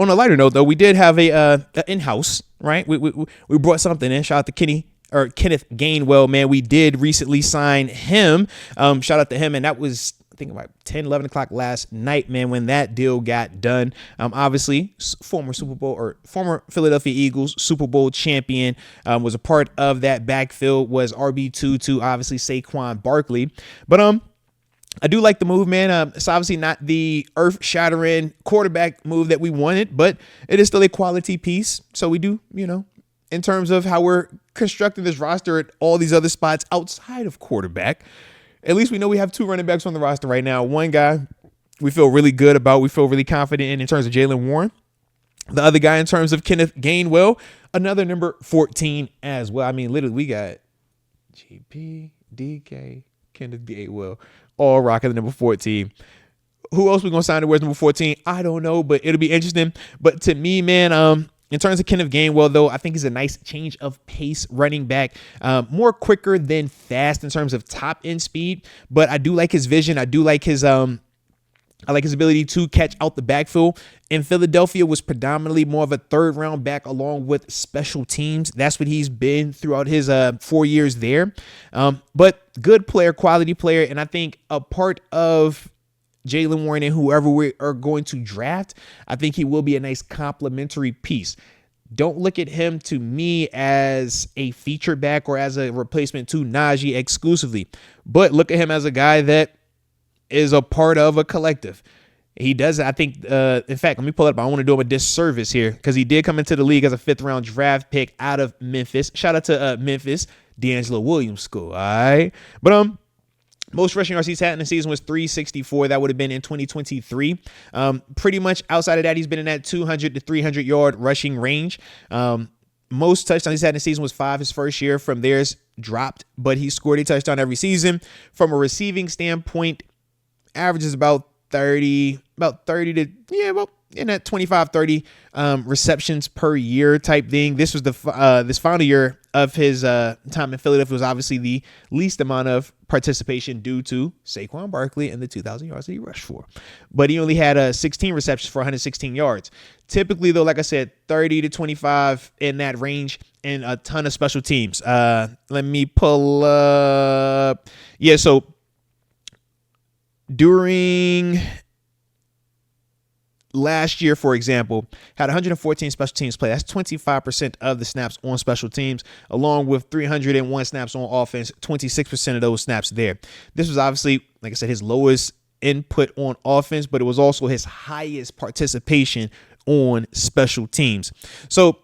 on a lighter note, though, we did have a in-house, right? We brought something in. Shout out to Kenneth Gainwell, man. We did recently sign him. Shout out to him. And that was, I think, about 10, 11 o'clock last night, man, when that deal got done. Obviously, former Philadelphia Eagles Super Bowl champion, was a part of that backfield, was RB2 to obviously Saquon Barkley. But I do like the move, man. It's obviously not the earth-shattering quarterback move that we wanted, but it is still a quality piece. So we do, in terms of how we're constructing this roster at all these other spots outside of quarterback, at least we know we have 2 running backs on the roster right now. One guy we feel really good about, we feel really confident in terms of Jaylen Warren. The other guy in terms of Kenneth Gainwell, another number 14 as well. I mean, literally, we got GP, DK, Kenneth Gainwell, all rocking the number 14. Who else we going to sign to wear number 14? I don't know, but it'll be interesting. But to me, man, in terms of Kenneth Gainwell, though, I think he's a nice change of pace running back, more quicker than fast in terms of top end speed. But I do like his vision. I do like his ability to catch out the backfield. In Philadelphia was predominantly more of a 3rd round back along with special teams. That's what he's been throughout his 4 years there. But good player, quality player. And I think a part of Jaylen Warren and whoever we are going to draft, I think he will be a nice complementary piece. Don't look at him, to me, as a feature back or as a replacement to Najee exclusively, but look at him as a guy that is a part of a collective. He does, I think, in fact, let me pull it up. I want to do him a disservice here because he did come into the league as a 5th round draft pick out of Memphis. Shout out to Memphis, D'Angelo Williams school. All right. But most rushing yards he's had in the season was 364. That would have been in 2023. Pretty much outside of that, he's been in that 200 to 300 yard rushing range. Most touchdowns he's had in the season was 5 his first year. From there's dropped, but he scored a touchdown every season. From a receiving standpoint, averages about 30 to, about in that 25, 30 receptions per year type thing. This was this final year of his time in Philadelphia was obviously the least amount of participation due to Saquon Barkley and the 2,000 yards that he rushed for. But he only had 16 receptions for 116 yards. Typically, though, like I said, 30 to 25 in that range and a ton of special teams. Let me pull up. Yeah, so during last year, for example, had 114 special teams play. That's 25% of the snaps on special teams, along with 301 snaps on offense, 26% of those snaps there. This was obviously, like I said, his lowest input on offense, but it was also his highest participation on special teams. So,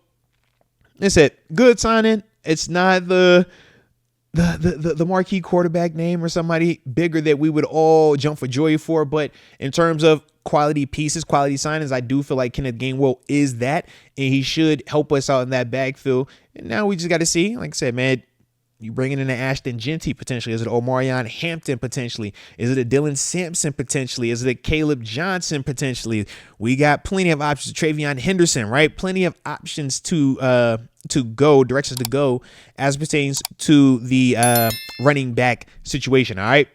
I said, good signing. It's not the marquee quarterback name or somebody bigger that we would all jump for joy for. But in terms of quality pieces, quality signings, I do feel like Kenneth Gainwell is that, and he should help us out in that backfield. And now we just got to see, like I said, man, you bringing in an Ashton Genty potentially. Is it Omarion Hampton potentially? Is it a Dylan Sampson potentially? Is it a Caleb Johnson potentially? We got plenty of options. Travion Henderson, right? Plenty of options to go, directions to go as pertains to the running back situation. All right.